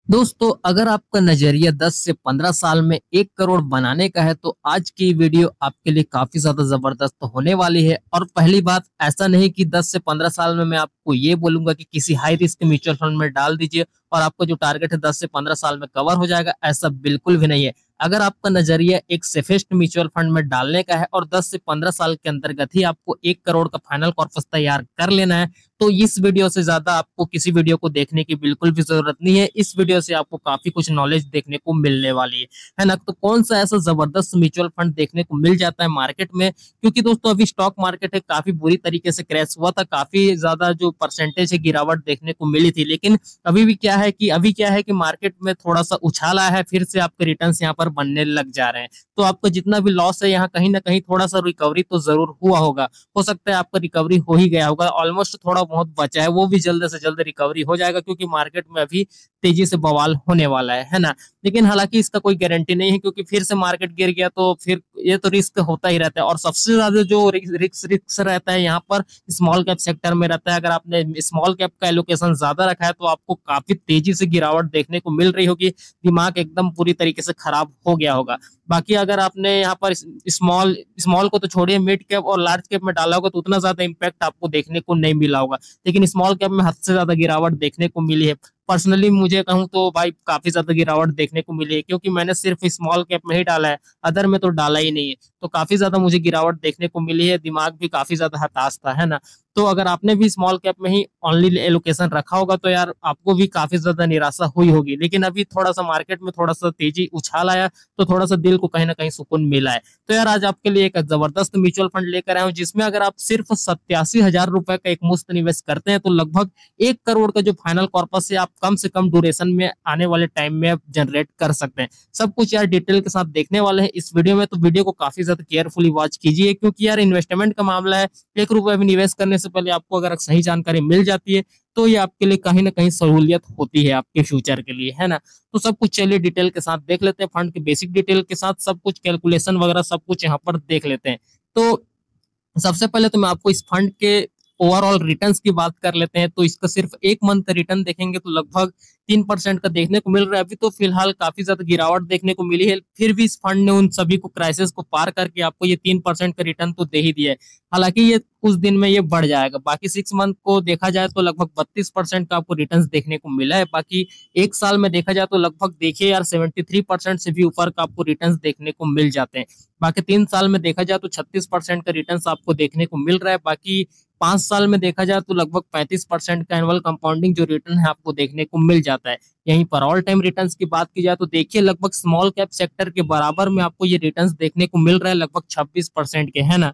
दोस्तों, अगर आपका नजरिया 10 से 15 साल में 1 करोड़ बनाने का है तो आज की वीडियो आपके लिए काफी ज्यादा जबरदस्त होने वाली है। और पहली बात, ऐसा नहीं कि 10 से 15 साल में मैं आपको ये बोलूंगा कि किसी हाई रिस्क म्यूचुअल फंड में डाल दीजिए और आपका जो टारगेट है 10 से 15 साल में कवर हो जाएगा, ऐसा बिल्कुल भी नहीं है। अगर आपका नजरिया एक सेफेस्ट म्यूचुअल फंड में डालने का है और 10 से 15 साल के अंतर्गत ही आपको 1 करोड़ का फाइनल कॉर्पस तैयार कर लेना है, तो इस वीडियो से ज्यादा आपको किसी वीडियो को देखने की बिल्कुल भी जरूरत नहीं है। इस वीडियो से आपको काफी कुछ नॉलेज देखने को मिलने वाली है ना। तो कौन सा ऐसा जबरदस्त म्यूचुअल फंड देखने को मिल जाता है मार्केट में, क्योंकि दोस्तों अभी स्टॉक मार्केट है काफी बुरी तरीके से क्रैश हुआ था, काफी ज्यादा जो परसेंटेज है गिरावट देखने को मिली थी। लेकिन अभी क्या है कि मार्केट में थोड़ा सा उछाल आया है, फिर से आपके रिटर्न्स यहाँ पर बनने लग जा रहे हैं। तो आपका जितना भी लॉस है यहाँ कहीं ना कहीं थोड़ा सा रिकवरी तो जरूर हुआ होगा। हो सकता है आपका रिकवरी हो ही गया होगा, ऑलमोस्ट थोड़ा बहुत बचा है, वो भी जल्द से जल्द रिकवरी हो जाएगा, क्योंकि मार्केट में अभी तेजी से बवाल होने वाला है ना। लेकिन हालांकि इसका कोई गारंटी नहीं है, क्योंकि फिर से मार्केट गिर गया तो फिर ये तो रिस्क होता ही रहता है। और सबसे ज्यादा जो रिस्क रहता है यहाँ पर स्मॉल कैप सेक्टर में रहता है। अगर आपने स्मॉल कैप का एलोकेशन ज्यादा रखा है तो आपको काफी तेजी से गिरावट देखने को मिल रही होगी, दिमाग एकदम पूरी तरीके से खराब हो गया होगा। बाकी अगर आपने यहाँ पर स्मॉल स्मॉल को तो छोड़िए, मिड कैप और लार्ज कैप में डाला होगा तो उतना ज्यादा इम्पैक्ट आपको देखने को नहीं मिला होगा। लेकिन स्मॉल कैप में हद से ज्यादा गिरावट देखने को मिली है। पर्सनली मुझे कहूँ तो भाई काफी ज्यादा गिरावट देखने को मिली है, क्योंकि मैंने सिर्फ स्मॉल कैप में ही डाला है, अदर में तो डाला ही नहीं है। तो काफी ज्यादा मुझे गिरावट देखने को मिली है, दिमाग भी काफी ज्यादा हताश था, है ना। तो अगर आपने भी स्मॉल कैप में ही ओनली एलोकेशन रखा होगा तो यार आपको भी काफी ज्यादा निराशा हुई होगी। लेकिन अभी थोड़ा सा मार्केट में थोड़ा सा तेजी उछाल आया तो थोड़ा सा दिल को कहीं ना कहीं सुकून मिला है। तो यार आज आपके लिए एक जबरदस्त म्यूचुअल फंड लेकर आया हूँ, जिसमें अगर आप सिर्फ 87,000 रुपए का एक मुफ्त निवेश करते हैं तो लगभग 1 करोड़ का जो फाइनल कॉर्पस है आप कम से कम ड्यूरेशन में आने वाले टाइम में आप जनरेट कर सकते हैं। सब कुछ यार डिटेल के साथ देखने वाले हैं इस वीडियो में, तो वीडियो को काफी ज्यादा केयरफुली वॉच कीजिए, क्योंकि यार इन्वेस्टमेंट का मामला है। 1 रुपए भी निवेश करने से पहले आपको अगर सही जानकारी मिल जाती है तो ये आपके लिए कहीं ना कहीं सहूलियत होती है आपके फ्यूचर के लिए, है ना। तो सब कुछ चलिए डिटेल के साथ देख लेते हैं, फंड के बेसिक डिटेल के साथ सब कुछ कैलकुलेशन वगैरह सब कुछ यहाँ पर देख लेते हैं। तो सबसे पहले तो मैं आपको इस फंड के ओवरऑल रिटर्न्स की बात कर लेते हैं। तो इसका सिर्फ 1 मंथ रिटर्न देखेंगे तो लगभग 3% का देखने को मिल रहा है। अभी तो फिलहाल काफी ज्यादा गिरावट देखने को मिली है, फिर भी इस फंड ने उन सभी को क्राइसिस को पार करके आपको ये 3% का रिटर्न तो दे ही दिया है। हालांकि ये कुछ दिन में ये बढ़ जाएगा, बाकी 6 मंथ को देखा जाए तो लगभग 32% का आपको रिटर्न देखने को मिला है। बाकी एक साल में देखा जाए तो लगभग देखिए यार 73% से भी ऊपर का आपको रिटर्न देखने को मिल जाते हैं। बाकी 3 साल में देखा जाए तो 36% का रिटर्न आपको देखने को मिल रहा है। बाकी 5 साल में देखा जाए तो लगभग 35% का एनुअल कंपाउंडिंग जो रिटर्न है आपको देखने को मिल जाता है। यहीं पर ऑल टाइम रिटर्न्स की बात की जाए तो देखिए लगभग स्मॉल कैप सेक्टर के बराबर में आपको ये रिटर्न्स देखने को मिल रहा है, लगभग 26% के, है ना।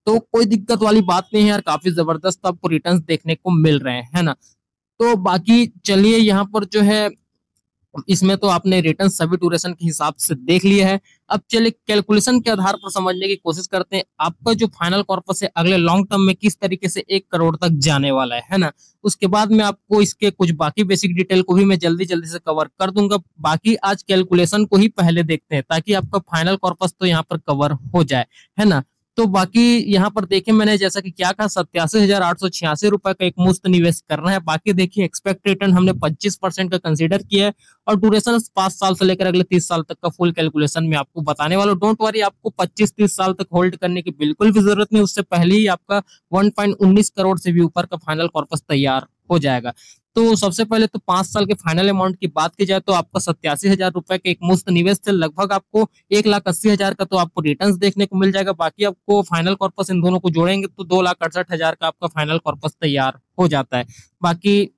तो कोई दिक्कत वाली बात नहीं है यार, काफी जबरदस्त आपको रिटर्न्स देखने को मिल रहे हैं, है ना। तो बाकी चलिए यहाँ पर जो है, इसमें तो आपने रिटर्न सभी ड्यूरेशन के हिसाब से देख लिया है। अब चलिए कैलकुलेशन के आधार पर समझने की कोशिश करते हैं आपका जो फाइनल कॉर्पस है अगले लॉन्ग टर्म में किस तरीके से 1 करोड़ तक जाने वाला है ना। उसके बाद में आपको इसके कुछ बाकी बेसिक डिटेल को भी मैं जल्दी जल्दी से कवर कर दूंगा। बाकी आज कैलकुलेशन को ही पहले देखते हैं ताकि आपका फाइनल कॉर्पस तो यहाँ पर कवर हो जाए, है ना। तो बाकी यहाँ पर देखिए मैंने जैसा कि क्या कहा, 87,886 रुपए का एक मुफ्त निवेश करना है। बाकी देखिए एक्सपेक्ट रिटर्न हमने 25% का कंसीडर किया है और ड्यूरेशन 5 साल से लेकर अगले 30 साल तक का फुल कैलकुलेशन में आपको बताने वाला हूँ। डोंट वरी, आपको 25-30 साल तक होल्ड करने की बिल्कुल भी जरूरत नहीं, उससे पहले ही आपका 1.19 करोड़ से भी ऊपर का फाइनल कॉर्पस तैयार हो जाएगा। तो सबसे पहले तो 5 साल के फाइनल अमाउंट की बात की जाए तो आपका 87,000 रुपए के एक मुफ्त निवेश से लगभग आपको 1,80,000 का तो आपको रिटर्न्स देखने को मिल जाएगा। बाकी आपको फाइनल कॉर्पस इन दोनों को जोड़ेंगे तो 2,68,000 का आपका फाइनल कॉर्पस तैयार हो जाता है। बाकी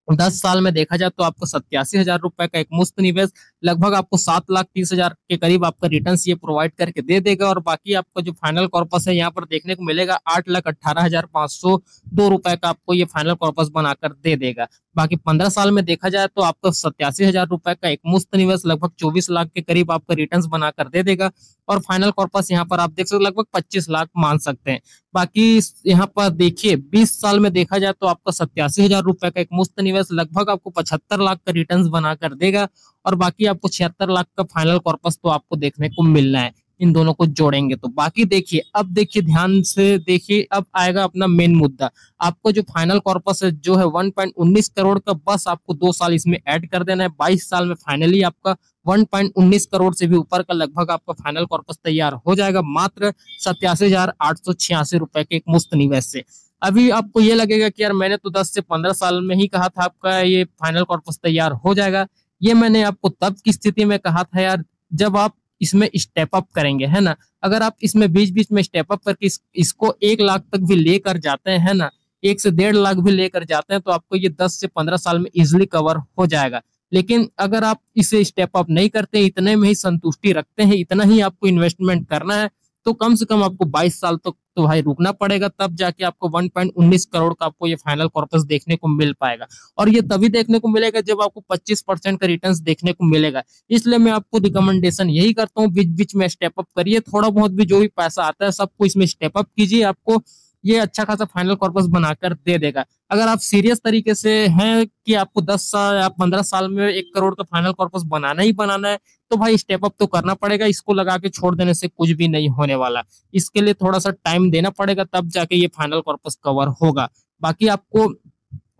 10 साल में देखा जाए तो आपको 87,000 रुपए का एक मुफ्त निवेश लगभग आपको 7,30,000 के करीब आपका रिटर्न ये प्रोवाइड करके दे देगा। और बाकी आपका जो फाइनल कॉर्पस है यहाँ पर देखने को मिलेगा 8,18,502 रुपए का आपको ये फाइनल कॉर्पस बनाकर दे देगा। बाकी 15 साल में देखा जाए तो आपको 87,000 रुपए का एक मुफ्त निवेश लगभग 24 लाख के करीब आपका रिटर्न बनाकर दे देगा। और फाइनल कॉर्पस यहाँ पर आप देख सकते हो लगभग 25 लाख मान सकते हैं। बाकी यहाँ पर देखिए 20 साल में देखा जाए तो आपका 87,000 रुपए का एक मुफ्त निवेश लगभग आपको 75 लाख का रिटर्न बनाकर देगा। और बाकी आपको 76 लाख का फाइनल कॉर्पस तो आपको देखने को मिलना है। इन दोनों को जोड़ेंगे तो। बाकी देखिए, अब देखिए ध्यान से देखिए, अब आएगा अपना मेन मुद्दा। आपको जो फाइनल कॉर्पस है जो है 1.19 करोड़ का, बस आपको 2 साल इसमें ऐड कर देना है। 22 साल में फाइनली आपका 1.19 करोड़ से भी ऊपर का लगभग आपका फाइनल कॉर्पस तैयार हो जाएगा, मात्र 87,886 रुपए के एक मुफ्त निवेश से। अभी आपको ये लगेगा कि यार मैंने तो 10 से 15 साल में ही कहा था आपका ये फाइनल कॉर्पस तैयार हो जाएगा। ये मैंने आपको तब की स्थिति में कहा था यार, जब आप इसमें स्टेप अप करेंगे, है ना। अगर आप इसमें बीच बीच में स्टेप अप करके इसको 1 लाख तक भी लेकर जाते हैं, है ना, 1 से 1.5 लाख भी लेकर जाते हैं, तो आपको ये 10 से 15 साल में इजिली कवर हो जाएगा। लेकिन अगर आप इसे स्टेप अप नहीं करते, इतने में ही संतुष्टि रखते हैं, इतना ही आपको इन्वेस्टमेंट करना है, तो कम से कम आपको 22 साल तक तो भाई रुकना पड़ेगा, तब जाके आपको 1.19 करोड़ का आपको ये फाइनल कॉर्पस देखने को मिल पाएगा। और ये तभी देखने को मिलेगा जब आपको 25% का रिटर्न्स देखने को मिलेगा। इसलिए मैं आपको रिकमेंडेशन यही करता हूँ, बीच बीच में स्टेप अप करिए, थोड़ा बहुत भी जो भी पैसा आता है सबको इसमें स्टेप अप कीजिए, आपको ये अच्छा खासा फाइनल कॉर्पस बनाकर दे देगा। अगर आप सीरियस तरीके से हैं कि आपको 10 साल या 15 साल में 1 करोड़ का फाइनल कॉर्पस बनाना ही बनाना है, तो भाई स्टेप अप तो करना पड़ेगा। इसको लगा के छोड़ देने से कुछ भी नहीं होने वाला। इसके लिए थोड़ा सा टाइम देना पड़ेगा, तब जाके ये फाइनल कॉर्पस कवर होगा। बाकी आपको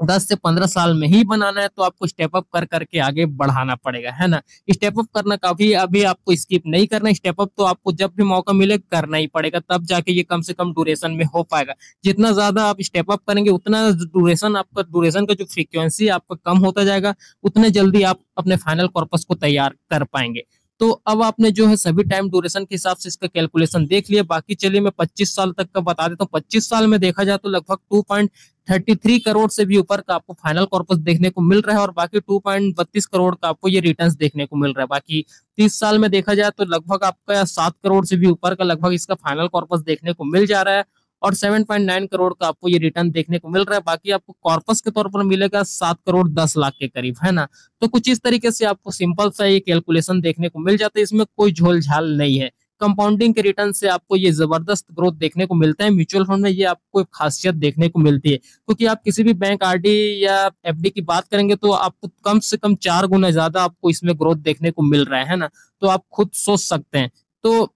10 से 15 साल में ही बनाना है, तो आपको स्टेप अप कर करके आगे बढ़ाना पड़ेगा, है ना। स्टेप अप करना काफी, अभी आपको स्किप नहीं करना। स्टेप अप तो आपको जब भी मौका मिले करना ही पड़ेगा, तब जाके ये कम से कम ड्यूरेशन में हो पाएगा। जितना ज्यादा आप स्टेप अप करेंगे, उतना ड्यूरेशन का जो फ्रीक्वेंसी आपका कम होता जाएगा, उतने जल्दी आप अपने फाइनल कॉर्पस को तैयार कर पाएंगे। तो अब आपने जो है सभी टाइम ड्यूरेशन के हिसाब से इसका कैलकुलेशन देख लिया। बाकी चलिए मैं 25 साल तक का बता देता हूँ। 25 साल में देखा जाए तो लगभग 2.33 करोड़ से भी ऊपर का आपको फाइनल कॉर्पस देखने को मिल रहा है, और बाकी 2.32 करोड़ का आपको ये रिटर्न्स देखने को मिल रहा है। बाकी 30 साल में देखा जाए तो लगभग आपका 7 करोड़ से भी ऊपर का लगभग इसका फाइनल कॉर्पस देखने को मिल जा रहा है, और 7.9 करोड़ का आपको ये रिटर्न देखने को मिल रहा है। बाकी आपको कॉर्पस के तौर पर मिलेगा 7 करोड़ 10 लाख के करीब, है ना। तो कुछ इस तरीके से आपको सिंपल सा ये कैलकुलेशन देखने को मिल जाता है, इसमें कोई झोल झाल नहीं है। कंपाउंडिंग के रिटर्न से आपको ये जबरदस्त ग्रोथ देखने को मिलता है। म्यूचुअल फंड में ये आपको एक खासियत देखने को मिलती है, क्योंकि आप किसी भी बैंक आरडी या एफडी की बात करेंगे तो आपको कम से कम 4 गुना ज्यादा आपको इसमें ग्रोथ देखने को मिल रहा है ना। तो आप खुद सोच सकते हैं। तो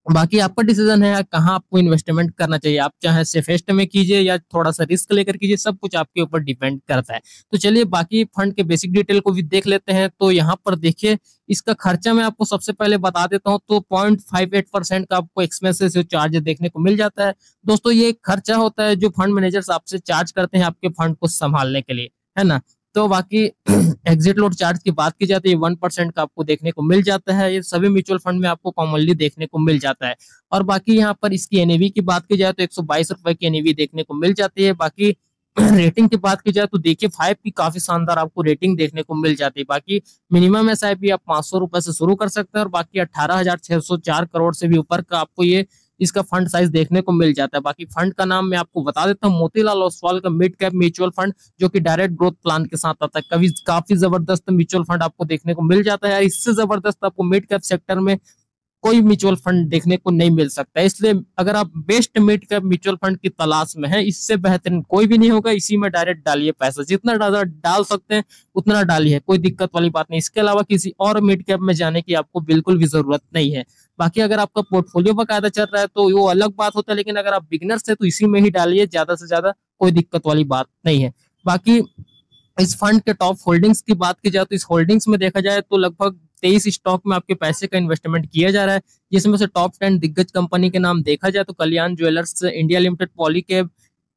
बाकी आपका डिसीजन है कहाँ आपको इन्वेस्टमेंट करना चाहिए। आप चाहे सेफेस्ट में कीजिए या थोड़ा सा रिस्क लेकर कीजिए, सब कुछ आपके ऊपर डिपेंड करता है। तो चलिए बाकी फंड के बेसिक डिटेल को भी देख लेते हैं। तो यहाँ पर देखिए, इसका खर्चा मैं आपको सबसे पहले बता देता हूँ। तो 0.58% का आपको एक्सपेंसेस चार्ज देखने को मिल जाता है। दोस्तों ये खर्चा होता है जो फंड मैनेजर्स आपसे चार्ज करते हैं आपके फंड को संभालने के लिए, है ना। तो बाकी एग्जिट लोड चार्ज की बात की जाए तो ये 1% का आपको देखने को मिल जाता है। ये सभी म्यूचुअल फंड में आपको कॉमनली देखने को मिल जाता है। और बाकी यहाँ पर इसकी एनएवी की बात की जाए तो 122 रुपए की एनएवी देखने को मिल जाती है। बाकी रेटिंग की बात की जाए तो देखिए 5 की काफी शानदार आपको रेटिंग देखने को मिल जाती है। बाकी मिनिमम एसआईपी आप 500 रुपए से शुरू कर सकते हैं, और बाकी 18,604 करोड़ से भी ऊपर का आपको ये इसका फंड साइज देखने को मिल जाता है। बाकी फंड का नाम मैं आपको बता देता हूँ, मोतीलाल ओसवाल का मिड कैप म्यूचुअल फंड, जो कि डायरेक्ट ग्रोथ प्लान के साथ आता है। कभी काफी जबरदस्त म्यूचुअल फंड आपको देखने को मिल जाता है। इससे जबरदस्त आपको मिड कैप सेक्टर में कोई म्यूचुअल फंड देखने को नहीं मिल सकता है। इसलिए अगर आप best mid cap mutual fund की तलाश में हैं, इससे बेहतरीन कोई भी नहीं होगा। इसी में डायरेक्ट डालिए पैसा, जितना ज्यादा डाल सकते हैं उतना डालिए, कोई दिक्कत वाली बात नहीं। इसके अलावा किसी और मिड कैप में जाने की आपको बिल्कुल भी जरूरत नहीं है। बाकी अगर आपका पोर्टफोलियो बाकायदा चल रहा है तो वो अलग बात होता है, लेकिन अगर आप बिगिनर्स है तो इसी में ही डालिए, ज्यादा से ज्यादा कोई दिक्कत वाली बात नहीं है। बाकी इस फंड के टॉप होल्डिंग्स की बात की जाए तो इस होल्डिंग्स में देखा जाए तो लगभग 23 स्टॉक में आपके पैसे का इन्वेस्टमेंट किया जा रहा है, जिसमें से टॉप 10 दिग्गज कंपनी के नाम देखा जाए तो Kalyan jewellers India limited, Polycab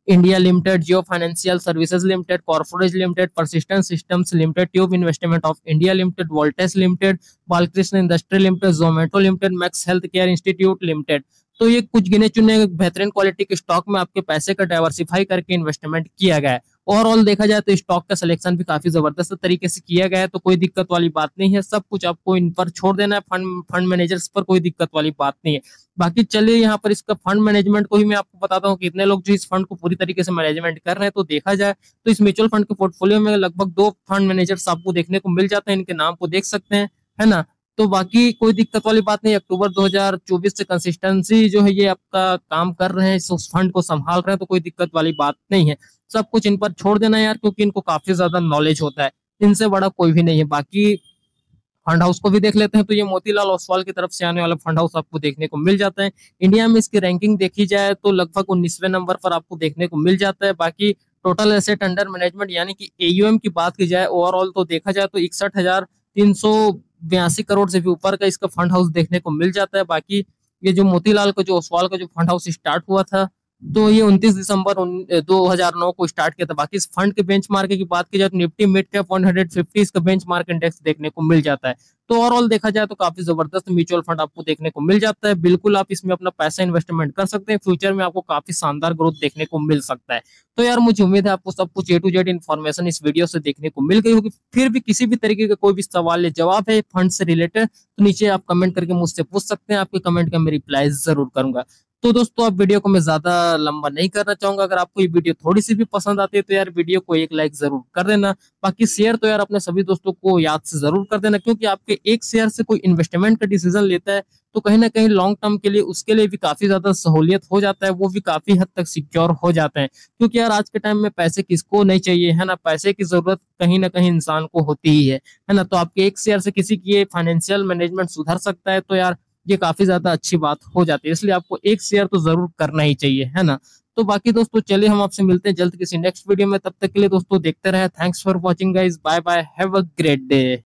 India limited, Jio financial services limited, कॉर्पोरेज limited, Persistent Systems limited, Tube Investment of India limited, Voltas limited, Balkrishna industry limited, Zomato limited, Max health care institute limited. तो ये कुछ गिने चुने बेहतरीन क्वालिटी के स्टॉक में आपके पैसे का डाइवर्सिफाई करके इन्वेस्टमेंट किया गया है। ओवरऑल देखा जाए तो स्टॉक का सिलेक्शन भी काफी जबरदस्त तरीके से किया गया है, तो कोई दिक्कत वाली बात नहीं है। सब कुछ आपको इन पर छोड़ देना है, फंड मैनेजर्स पर कोई दिक्कत वाली बात नहीं है। बाकी चलिए यहाँ पर इसका फंड मैनेजमेंट को ही मैं आपको बताता हूँ, कितने लोग जो इस फंड को पूरी तरीके से मैनेजमेंट कर रहे हैं। तो देखा जाए तो इस म्यूचुअल फंड के पोर्टफोलियो में लगभग 2 फंड मैनेजर्स आपको देखने को मिल जाते हैं, इनके नाम को देख सकते हैं, है ना। तो बाकी कोई दिक्कत वाली बात नहीं। अक्टूबर 2024 से कंसिस्टेंसी जो है ये आपका काम कर रहे हैं, उस फंड को संभाल रहे हैं, तो कोई दिक्कत वाली बात नहीं है। सब कुछ इन पर छोड़ देना यार, क्योंकि इनको काफी ज्यादा नॉलेज होता है, इनसे बड़ा कोई भी नहीं है। बाकी फंड हाउस को भी देख लेते हैं। तो ये मोतीलाल ओसवाल की तरफ से आने वाला फंड हाउस आपको देखने को मिल जाता है। इंडिया में इसकी रैंकिंग देखी जाए तो लगभग 19वें नंबर पर आपको देखने को मिल जाता है। बाकी टोटल एसेट अंडर मैनेजमेंट यानी कि एयूएम की बात की जाए ओवरऑल तो देखा जाए तो 61,382 करोड़ से भी ऊपर का इसका फंड हाउस देखने को मिल जाता है। बाकी ये जो मोतीलाल का जो ओसवाल का जो फंड हाउस स्टार्ट हुआ था तो ये 29 दिसंबर 2009 को स्टार्ट किया था। बाकी इस फंड के बेंचमार्क की बात की जाए तो निफ्टी मिड कैप 150 इसका बेंचमार्क इंडेक्स देखने को मिल जाता है। तो ओवरऑल देखा जाए तो काफी जबरदस्त म्यूचुअल फंड आपको देखने को मिल जाता है। बिल्कुल आप इसमें अपना पैसा इन्वेस्टमेंट कर सकते हैं, फ्यूचर में आपको काफी शानदार ग्रोथ देखने को मिल सकता है। तो यार मुझे उम्मीद है आपको सब कुछ A to Z इन्फॉर्मेशन इस वीडियो से देखने को मिल गई होगी। फिर भी किसी भी तरीके का कोई भी सवाल या जवाब है फंड से रिलेटेड तो नीचे आप कमेंट करके मुझसे पूछ सकते हैं, आपके कमेंट का मैं रिप्लाई जरूर करूंगा। तो दोस्तों अब वीडियो को मैं ज्यादा लंबा नहीं करना चाहूंगा। अगर आपको ये वीडियो थोड़ी सी भी पसंद आती है तो यार वीडियो को एक लाइक जरूर कर देना। बाकी शेयर तो यार अपने सभी दोस्तों को याद से जरूर कर देना, क्योंकि आपके एक शेयर से कोई इन्वेस्टमेंट का डिसीजन लेता है तो कहीं ना कहीं लॉन्ग टर्म के लिए उसके लिए भी काफी ज्यादा सहूलियत हो जाता है, वो भी काफी हद तक सिक्योर हो जाते हैं। क्योंकि यार आज के टाइम में पैसे किसको नहीं चाहिए, है ना। पैसे की जरूरत कहीं ना कहीं इंसान को होती ही है ना। तो आपके एक शेयर से किसी की फाइनेंशियल मैनेजमेंट सुधर सकता है तो यार ये काफी ज्यादा अच्छी बात हो जाती है। इसलिए आपको एक शेयर तो जरूर करना ही चाहिए, है ना। तो बाकी दोस्तों चलिए हम आपसे मिलते हैं जल्द किसी नेक्स्ट वीडियो में। तब तक के लिए दोस्तों देखते रहे। Thanks for watching guys, bye bye, have a great day.